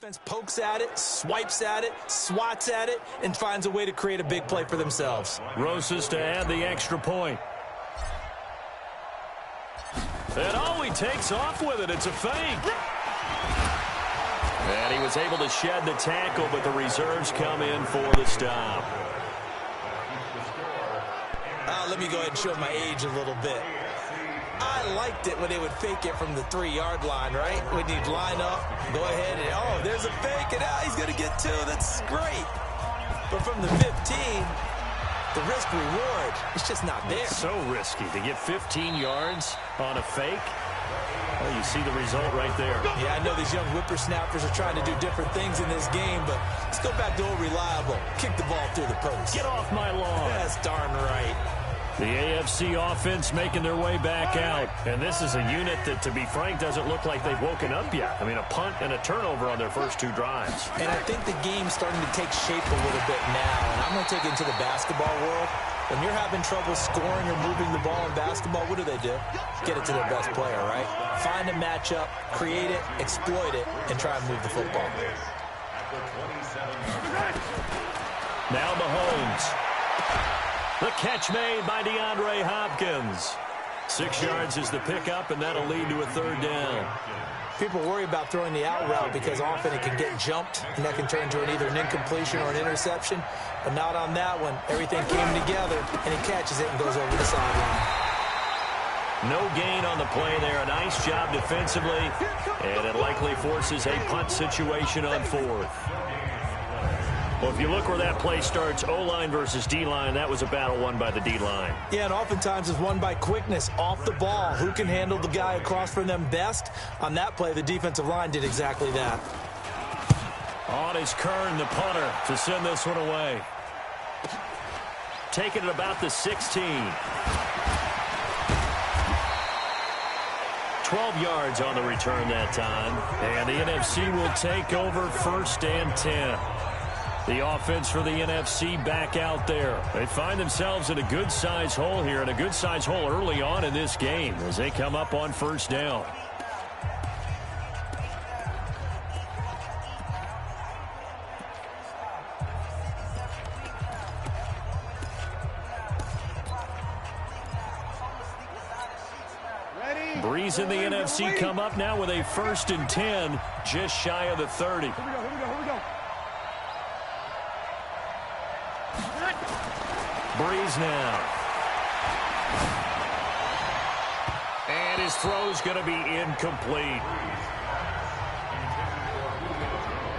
defense pokes at it, swipes at it, swats at it, and finds a way to create a big play for themselves. Rosas to add the extra point. And he takes off with it. It's a fake. And he was able to shed the tackle, but the reserves come in for the stop. Let me go ahead and show my age a little bit. I liked it when they would fake it from the 3-yard line, right? When you'd line up, go ahead, and oh, there's a fake, and he's going to get 2. That's great. But from the 15, the risk-reward, it's just not there. It's so risky to get 15 yards on a fake. Well, you see the result right there. Yeah, I know these young whippersnappers are trying to do different things in this game, but let's go back to old reliable. Kick the ball through the post. Get off my lawn. That's darn right. The AFC offense making their way back out. And this is a unit that, to be frank, doesn't look like they've woken up yet. I mean, a punt and a turnover on their first 2 drives. And I think the game's starting to take shape a little bit now. And I'm going to take it into the basketball world. When you're having trouble scoring or moving the ball in basketball, what do? Get it to their best player, right? Find a matchup, create it, exploit it, and try and move the football. Now Mahomes. The catch made by DeAndre Hopkins. 6 yards is the pickup, and that'll lead to a 3rd down. People worry about throwing the out route because often it can get jumped, and that can turn into either an incompletion or an interception. But not on that one. Everything came together, and he catches it and goes over the sideline. No gain on the play there. A nice job defensively, and it likely forces a punt situation on 4th. Well, if you look where that play starts, O-line versus D-line, that was a battle won by the D-line. Yeah, and oftentimes it's won by quickness, off the ball. Who can handle the guy across from them best? On that play, the defensive line did exactly that. On is Kern, the punter, to send this one away. Taking it about the 16. 12 yards on the return that time. And the NFC will take over 1st and 10. The offense for the NFC back out there. They find themselves in a good-sized hole here, and a good-sized hole early on in this game as they come up on 1st down. Breeze in the NFC come up now with a 1st and 10, just shy of the 30. Here we go. Breeze now. And his throw's going to be incomplete.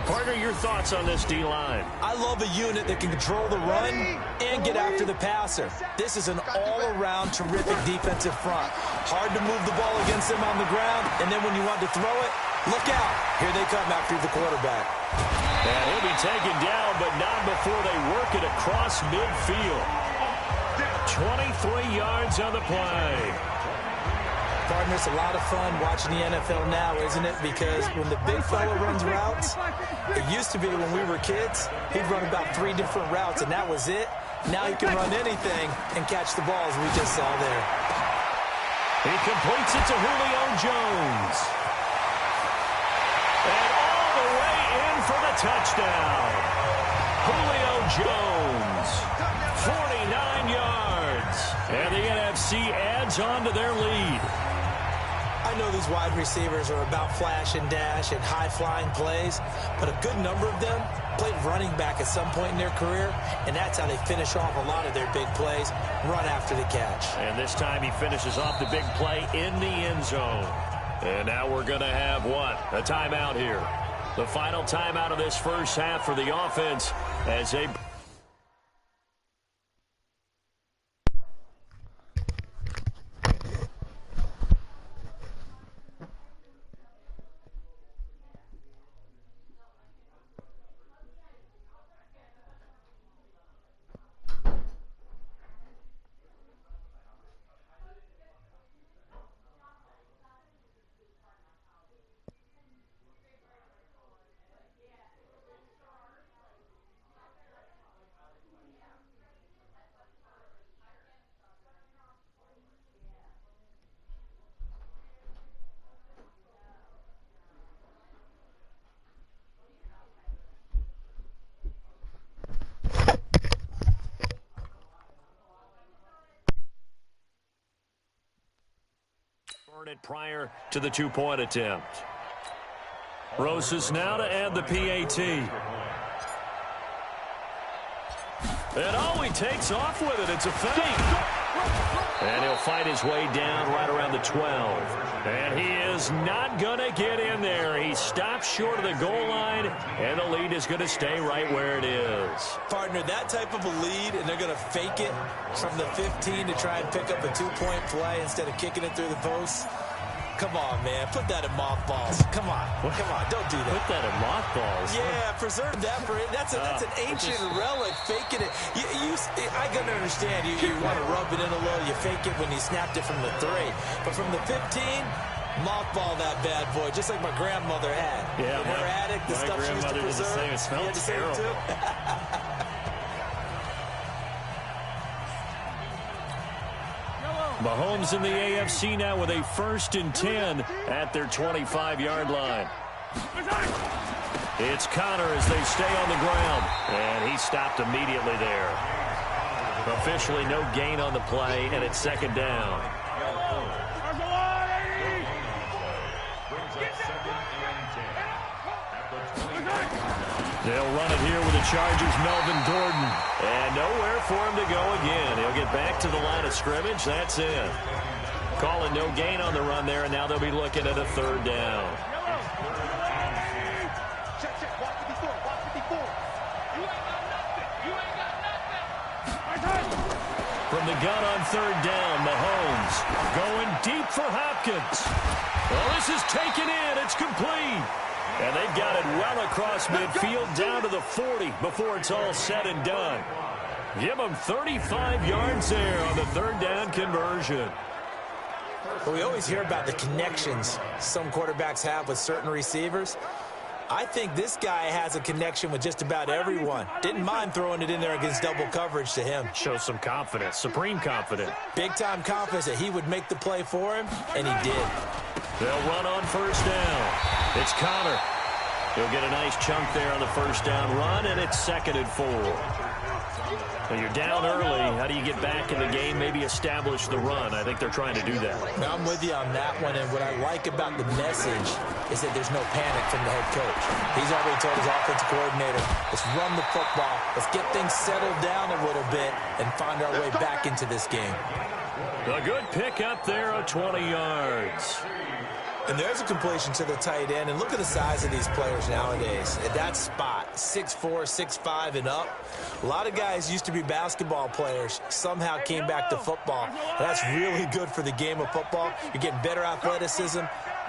Partner, your thoughts on this D-line? I love a unit that can control the run and get after the passer. This is an all-around terrific defensive front. Hard to move the ball against them on the ground, and then when you want to throw it, look out. Here they come after the quarterback. And he'll be taken down, but not before they work it across midfield. 23 yards on the play. Partner, it's a lot of fun watching the NFL now, isn't it? Because when the big fella runs routes, it used to be when we were kids, he'd run about 3 different routes, and that was it. Now he can run anything and catch the ball, as we just saw there. He completes it to Julio Jones. And all the way in for the touchdown. Julio Jones, 49 yards. And the NFC adds on to their lead. I know these wide receivers are about flash and dash and high-flying plays, but a good number of them played running back at some point in their career, and that's how they finish off a lot of their big plays, run after the catch. And this time he finishes off the big play in the end zone. And now we're going to have what? A timeout here. The final timeout of this first half for the offense as they... Burn it prior to the two-point attempt. Rosas now to add the PAT. And he takes off with it. It's a fake. And he'll fight his way down right around the 12. And he is not going to get in there. He stops short of the goal line, and the lead is going to stay right where it is. Partner, that type of a lead, and they're going to fake it from the 15 to try and pick up a two-point play instead of kicking it through the post. Come on, man. Put that in mothballs. Come on. Come on. Don't do that. Put that in mothballs? Yeah, preserve that for it. That's an ancient relic. Faking it. I can understand. You want to rub it in a little. You fake it when you snapped it from the 3. But from the 15, mothball that bad boy, just like my grandmother had. Yeah, in her attic, the stuff she used to preserve. Did the same. It smelled terrible. Mahomes in the AFC now with a 1st and 10 at their 25-yard line. It's Connor as they stay on the ground. And he stopped immediately there. Officially no gain on the play, and it's 2nd down. They'll run it here with the Chargers' Melvin Gordon. And nowhere for him to go again. He'll get back to the line of scrimmage. That's it. Calling no gain on the run there, and now they'll be looking at a 3rd down. From the gun on 3rd down, Mahomes going deep for Hopkins. Well, this is taken in. It's complete. And they've got it well across midfield down to the 40 before it's all said and done. Give them 35 yards there on the 3rd down conversion. Well, we always hear about the connections some quarterbacks have with certain receivers. I think this guy has a connection with just about everyone. Didn't mind throwing it in there against double coverage to him. Shows some confidence, supreme confidence. Big-time confidence that he would make the play for him, and he did. They'll run on 1st down. It's Connor. He'll get a nice chunk there on the 1st down run, and it's 2nd and 4. When you're down early, how do you get back in the game, maybe establish the run? I think they're trying to do that. Now, I'm with you on that one, and what I like about the message is that there's no panic from the head coach. He's already told his offensive coordinator, let's run the football, let's get things settled down a little bit and find our way back into this game. A good pick up there of 20 yards. And there's a completion to the tight end. And look at the size of these players nowadays. At that spot, 6'4", 6'5", and up. A lot of guys used to be basketball players, somehow came back to football. And that's really good for the game of football. You're getting better athleticism,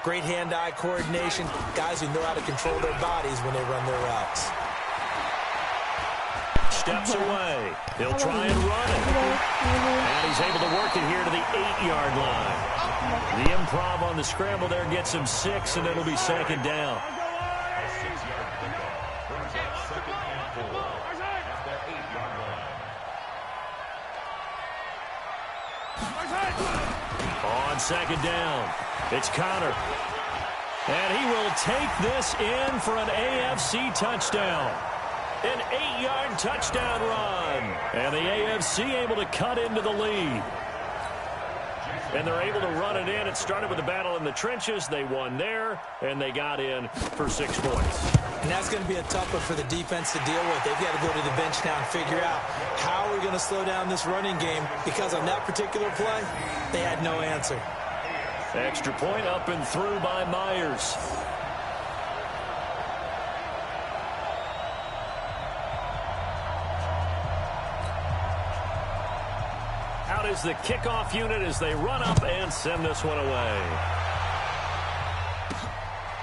great hand-eye coordination, guys who know how to control their bodies when they run their routes. Steps away. He'll try and run it. And he's able to work it here to the 8-yard line. The improv on the scramble there gets him 6, and it'll be 2nd down. On 2nd down, it's Connor. And he will take this in for an AFC touchdown. An 8-yard touchdown run. And the AFC able to cut into the lead. And they're able to run it in. It started with a battle in the trenches. They won there, and they got in for 6 points. And that's going to be a tough one for the defense to deal with. They've got to go to the bench now and figure out how we're going to slow down this running game, because on that particular play, they had no answer. Extra point up and through by Myers. Out is the kickoff unit as they run up and send this one away.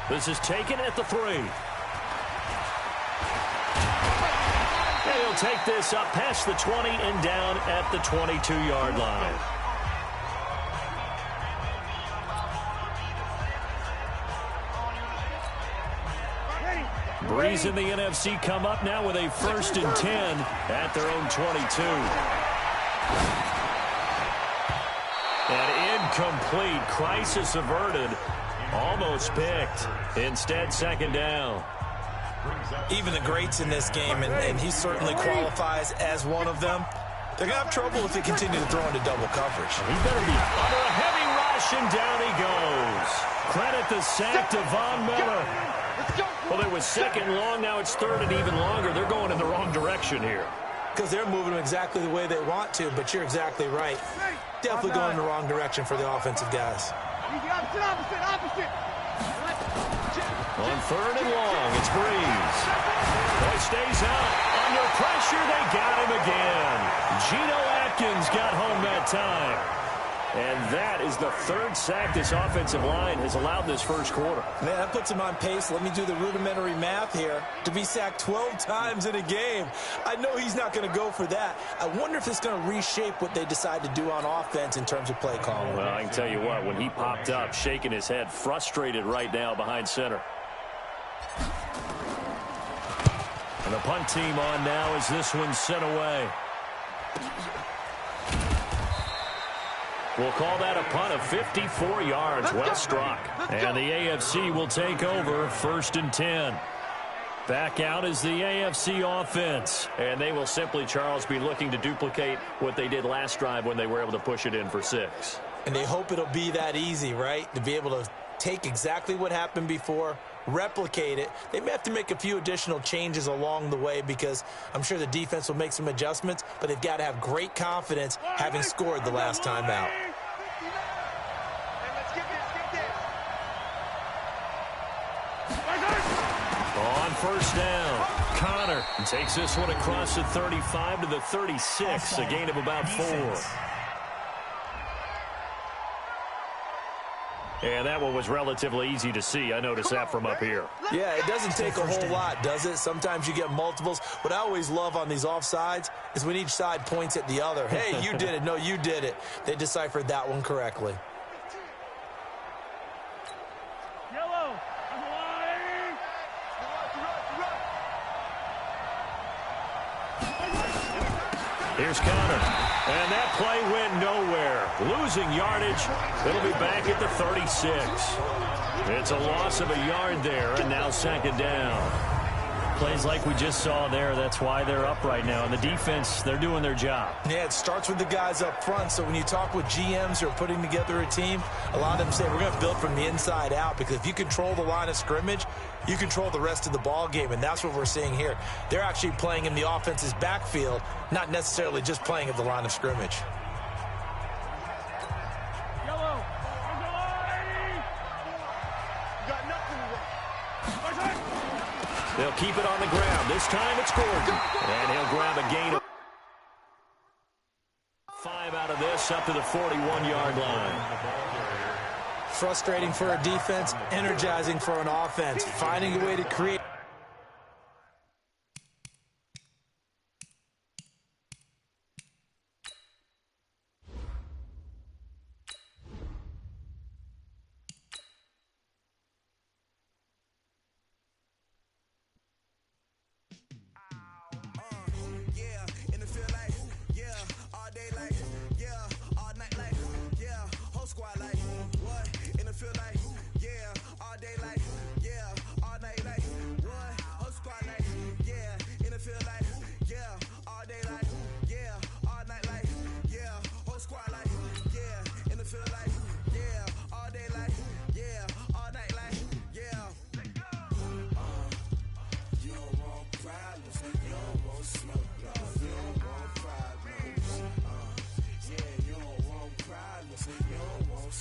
This is taken at the 3. And he'll take this up past the 20 and down at the 22-yard line. Breeze in the NFC come up now with a 1st and 10 at their own 22. And incomplete. Crisis averted. Almost picked. Instead, 2nd down. Even the greats in this game, and he certainly qualifies as one of them, they're going to have trouble if they continue to throw into double coverage. He better be under a heavy rush. and down he goes. Credit the sack to Von Miller. Well, it was second long. Now it's third and even longer. They're going in the wrong direction here. Because they're moving exactly the way they want to, but you're exactly right. Definitely going in the wrong direction for the offensive guys. Opposite. On third and long, it's Breeze. Boy stays out. Under pressure, they got him again. Geno Atkins got home that time. And that is the third sack this offensive line has allowed this first quarter. Man, that puts him on pace. Let me do the rudimentary math here. To be sacked 12 times in a game. I know he's not going to go for that. I wonder if it's going to reshape what they decide to do on offense in terms of play calling. Well, I can tell you what, when he popped up, shaking his head, frustrated right now behind center. And the punt team on now as this one's sent away. We'll call that a punt of 54 yards. Well struck. And the AFC will take over 1st and 10. Back out is the AFC offense. And they will simply, Charles, be looking to duplicate what they did last drive when they were able to push it in for 6. And they hope it'll be that easy, right? To be able to take exactly what happened before, replicate it. They may have to make a few additional changes along the way because I'm sure the defense will make some adjustments, but they've got to have great confidence having scored the last time out. On first down, Connor takes this one across the 35 to the 36, a gain of about 4. And that one was relatively easy to see. I noticed that from up here. Yeah, it doesn't take a whole lot, does it? Sometimes you get multiples. What I always love on these offsides is when each side points at the other. Hey, you did it. No, you did it. They deciphered that one correctly. Here's Connor. And that play went nowhere. Losing yardage. It'll be back at the 36. It's a loss of a yard there, and now 2nd down. Plays like we just saw there, that's why they're up right now. And the defense, they're doing their job. Yeah, it starts with the guys up front. So when you talk with GMs who are putting together a team, a lot of them say we're going to build from the inside out, because if you control the line of scrimmage, you control the rest of the ball game, and that's what we're seeing here. They're actually playing in the offense's backfield, not necessarily just playing at the line of scrimmage. They'll keep it on the ground. This time it's Gordon. And he'll grab a gain of 5 out of this, up to the 41-yard line. Frustrating for a defense, energizing for an offense. Finding a way to create. You don't want